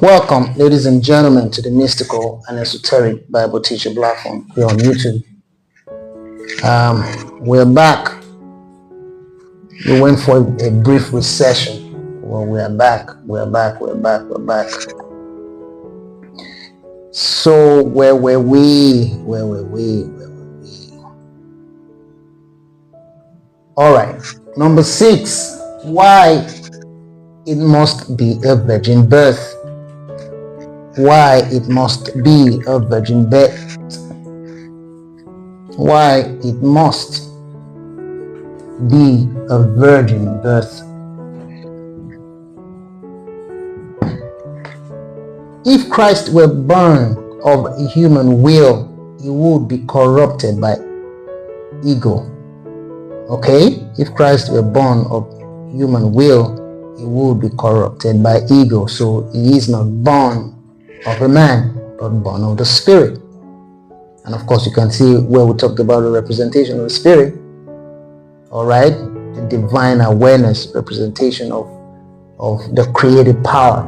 Welcome, ladies and gentlemen, to the Mystical and Esoteric Bible Teacher platform here on YouTube. We're back. We went for a brief recession. Well, we're back. So where were we? All right. Number 6. Why it must be a virgin birth. Why it must be a virgin birth. Why it must be a virgin birth. If Christ were born of a human will, he would be corrupted by ego. Okay? If Christ were born of human will, he would be corrupted by ego. So he is not born of a man, but born of the Spirit. And of course, you can see where we talked about the representation of the Spirit. All right, the divine awareness, representation of the creative power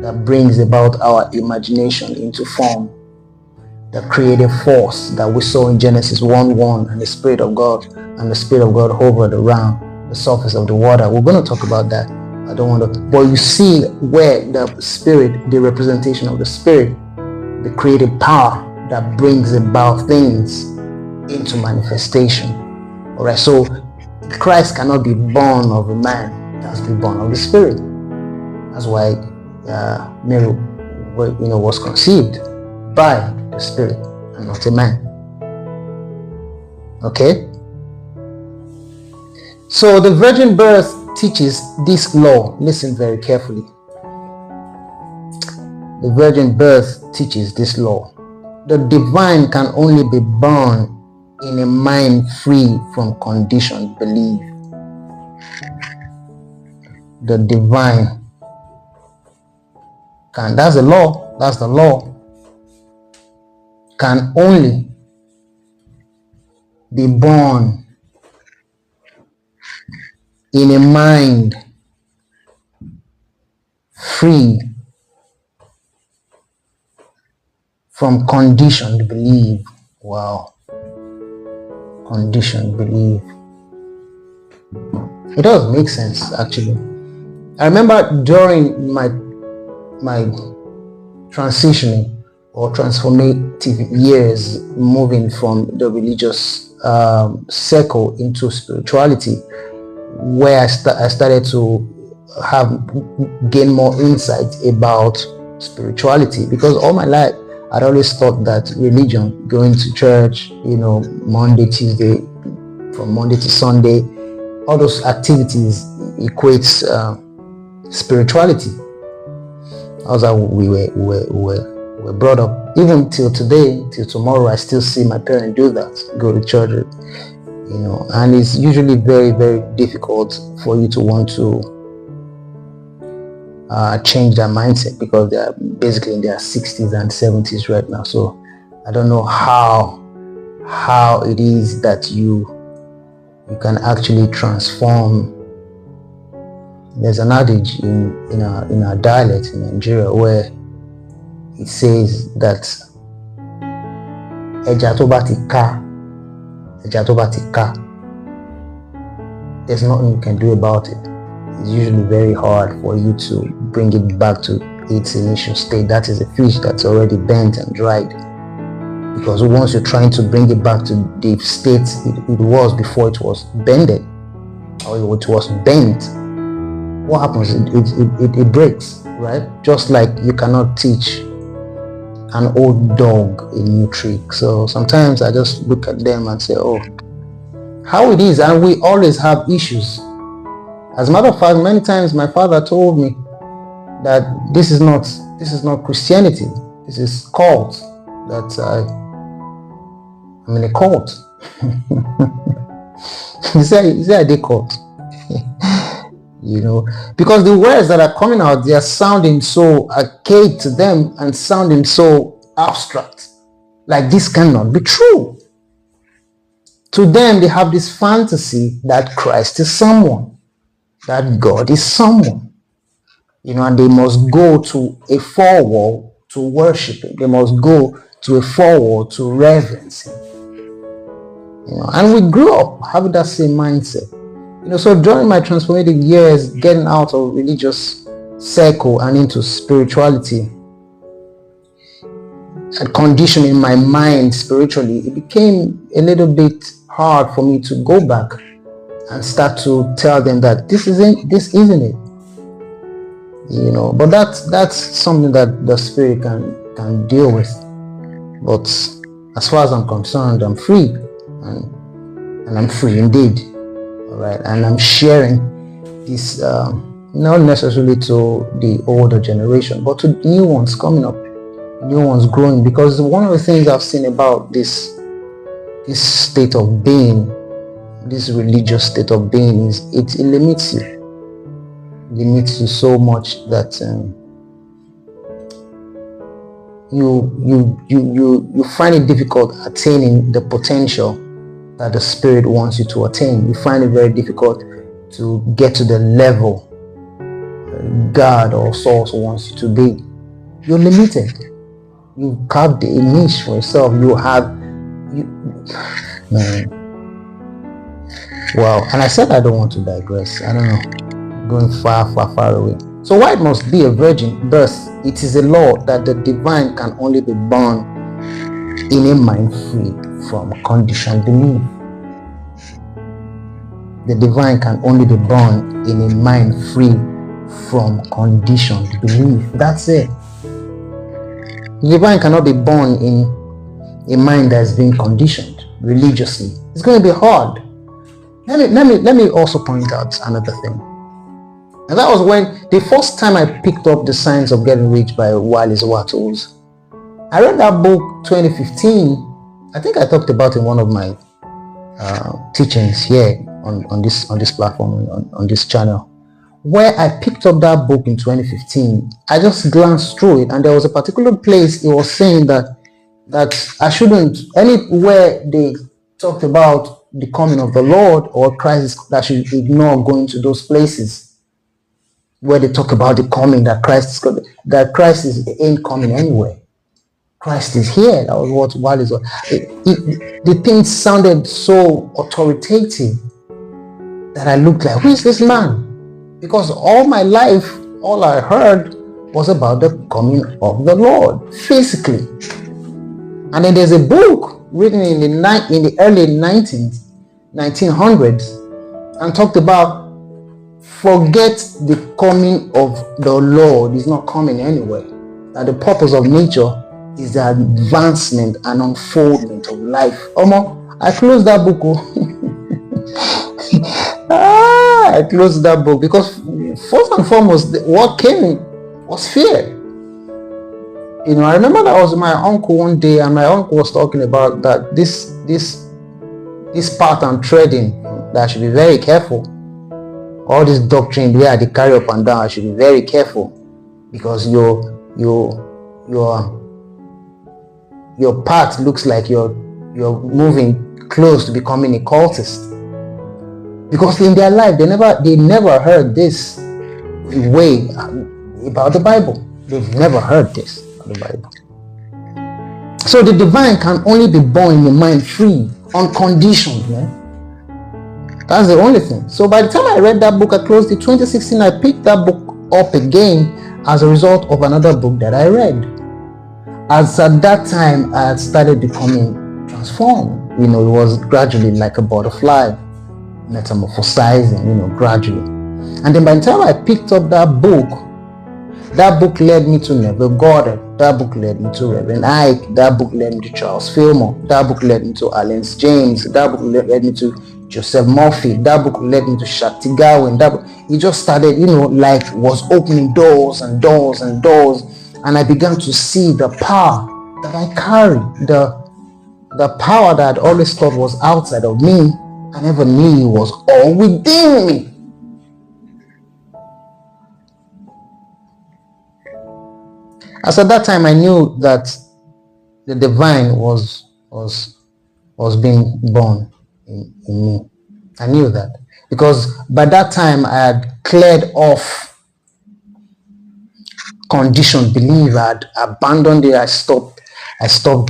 that brings about our imagination into form. The creative force that we saw in Genesis 1:1, and the Spirit of God hovered around the surface of the water. We're going to talk about that. I don't want to, but you see where the Spirit, the representation of the Spirit, the creative power that brings about things into manifestation. All right, so Christ cannot be born of a man; he has to be born of the Spirit. That's why Mary, was conceived by the Spirit and not a man. Okay. So the virgin birth teaches this law. Listen very carefully. The virgin birth teaches this law. The divine can only be born in a mind free from conditioned belief. The divine can, that's the law, can only be born in a mind free from conditioned belief. Wow. Conditioned belief. It does make sense, actually. I remember during my transitioning or transformative years, moving from the religious circle into spirituality, where I started to gain more insight about spirituality, because all my life I'd always thought that religion, going to church, Monday, Tuesday, from Monday to Sunday, all those activities equates spirituality. As we were brought up. Even till today, till tomorrow, I still see my parents do that, go to church, and it's usually very, very difficult for you to want to change their mindset, because they are basically in their 60s and 70s right now. So I don't know how it is that you can actually transform. There's an adage in our dialect in Nigeria where it says that ẹja tó bá ti ká, there's nothing you can do about it. It's usually very hard for you to bring it back to its initial state. That is a fish that's already bent and dried. Because once you're trying to bring it back to the state it was before it was bended, or it was bent, what happens? It breaks, right? Just like you cannot teach an old dog a new trick. So sometimes I just look at them and say, oh, how it is. And we always have issues. As a matter of fact, many times my father told me that this is not Christianity. This is cult. That I'm in a cult. He said they cult. Because the words that are coming out, they are sounding so archaic to them and sounding so abstract. Like this cannot be true. To them, they have this fantasy that Christ is someone, that God is someone. and they must go to a forward to worship him. They must go to a forward to reverence him. And we grew up having that same mindset. So during my transformative years, getting out of religious circle and into spirituality and conditioning my mind spiritually, it became a little bit hard for me to go back and start to tell them that this isn't it. But that's something that the spirit can deal with. But as far as I'm concerned, I'm free, and I'm free indeed. All right, and I'm sharing this not necessarily to the older generation, but to new ones coming up, new ones growing. Because one of the things I've seen about this state of being, this religious state of being, is it limits you. Limits you so much that you find it difficult attaining the potential that the spirit wants you to attain. You find it very difficult to get to the level God or source wants you to be. You're limited. You've carved a niche for yourself. Well, and I said I don't want to digress. I don't know, going far away. So why it must be a virgin birth? It is a law that the divine can only be born in a mind free from conditioned belief. The divine can only be born in a mind free from conditioned belief. That's it. The divine cannot be born in a mind that has been conditioned religiously. It's going to be hard. Let me also point out another thing. And that was when the first time I picked up The Science of Getting Rich by Wally Wattles. I read that book 2015. I think I talked about it in one of my teachings here on this platform, on this channel, where I picked up that book in 2015. I just glanced through it, and there was a particular place it was saying that I shouldn't, anywhere they talked about the coming of the Lord or Christ, that I should ignore going to those places where they talk about the coming, that Christ ain't coming anywhere. Christ is here. That was what Wally was. The thing sounded so authoritative that I looked like, who is this man? Because all my life, all I heard was about the coming of the Lord, physically. And then there's a book written in the early 1900s and talked about, forget the coming of the Lord is not coming anywhere. That the purpose of nature is the advancement and unfoldment of life. I closed that book. I closed that book because first and foremost, what came was fear. I remember that was my uncle one day, and my uncle was talking about that this path I'm treading, that I should be very careful. All this doctrine where they carry up and down, I should be very careful, because your path looks like you're moving close to becoming a cultist. Because in their life they never heard this way about the Bible. They've never heard this about the Bible. So the divine can only be born in the mind free, unconditioned, man. That's the only thing. So by the time I read that book, I closed it. 2016, I picked that book up again as a result of another book that I read. As at that time, I had started becoming transformed. It was gradually like a butterfly, metamorphosizing, gradually. And then by the time I picked up that book led me to Neville Goddard. That book led me to Reverend Ike. That book led me to Charles Fillmore. That book led me to Allen James. That book led me to Joseph Murphy. That book led me to Shakti Gawain. It just started, like was opening doors and doors and doors. And I began to see the power that I carry, the power that I always thought was outside of me. I never knew it was all within me. As at that time, I knew that the divine was being born in me. I knew that because by that time I had cleared off conditioned belief. I'd abandoned it. I stopped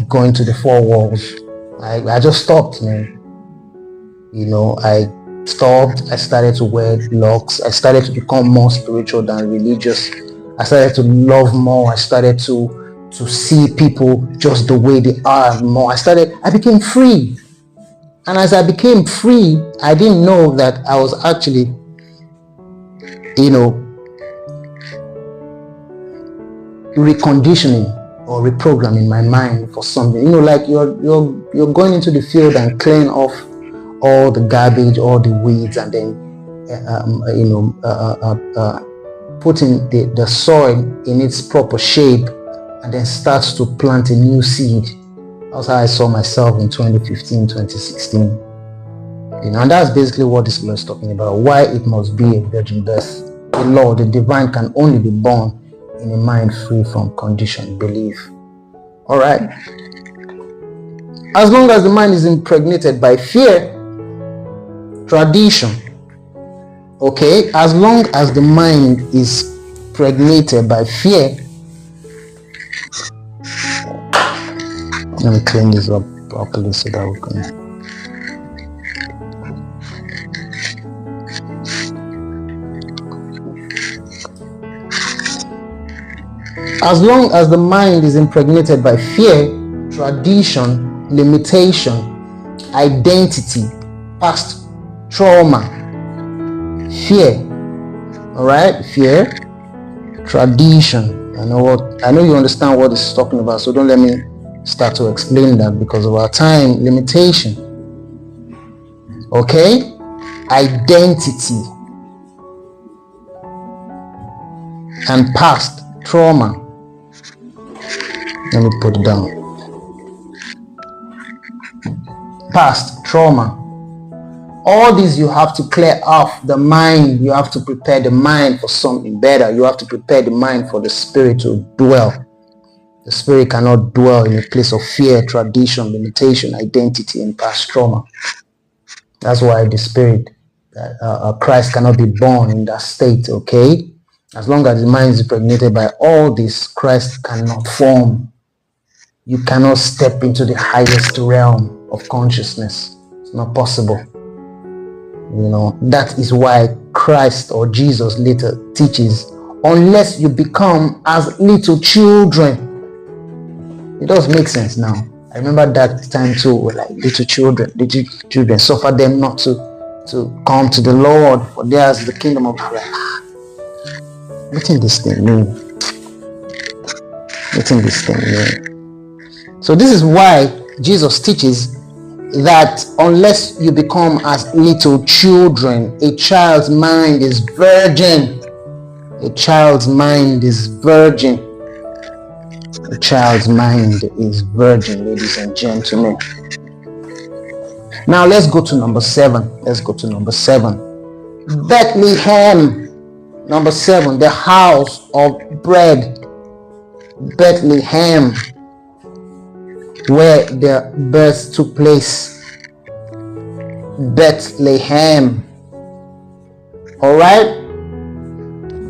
going to the four walls. I just stopped, man. I stopped. I started to wear locks. I started to become more spiritual than religious. I started to love more. I started to see people just the way they are more. I became free. And as I became free, I didn't know that I was actually, reconditioning or reprogramming my mind for something. Like you're going into the field and clearing off all the garbage, all the weeds, and then putting the soil in its proper shape, and then starts to plant a new seed. That's how I saw myself in 2015, 2016. And that's basically what this law is talking about. Why it must be a virgin birth. The law, the divine, can only be born in a mind free from conditioned belief. All right. As long as the mind is impregnated by fear, tradition. Okay, as long as the mind is impregnated by fear. Let me clean this up properly so that we can. As long as the mind is impregnated by fear, tradition, limitation, identity, past trauma, fear. All right, fear, tradition. I know you understand what this is talking about, so don't let me start to explain that because of our time limitation. Okay, identity and past trauma. Let me put it down. Past trauma. All these you have to clear off the mind. You have to prepare the mind for something better. You have to prepare the mind for the spirit to dwell. The spirit cannot dwell in a place of fear, tradition, limitation, identity, and past trauma. That's why the spirit, Christ cannot be born in that state, okay? As long as the mind is impregnated by all this, Christ cannot form. You cannot step into the highest realm of consciousness. It's not possible. That is why Christ or Jesus later teaches, unless you become as little children. It does make sense now. I remember that time too, we're like little children, suffer them not to come to the Lord, for theirs is the kingdom of heaven. What in this thing mean? So this is why Jesus teaches that unless you become as little children, a child's mind is virgin. A child's mind is virgin. A child's mind is virgin, ladies and gentlemen. Now let's go to number 7. Bethlehem. Number 7, the house of bread. Bethlehem, where the birth took place. Bethlehem. All right,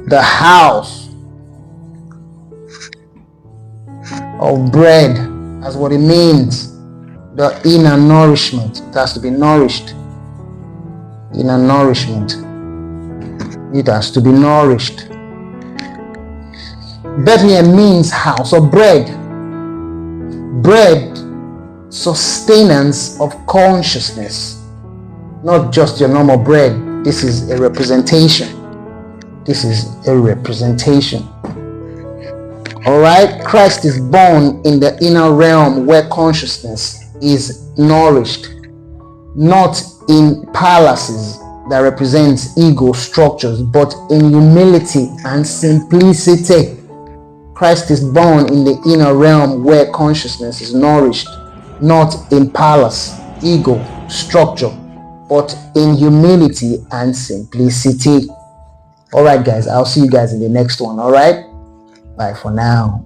the house of bread. That's what it means. The inner nourishment. It has to be nourished. Inner nourishment. It has to be nourished. Bethlehem means house of bread. Bread, sustenance of consciousness. Not just your normal bread. This is a representation. Alright, Christ is born in the inner realm where consciousness is nourished. Not in palaces that represents ego structures, but in humility and simplicity. Christ is born in the inner realm where consciousness is nourished, not in palace, ego, structure, but in humility and simplicity. All right, guys, I'll see you guys in the next one. All right, bye for now.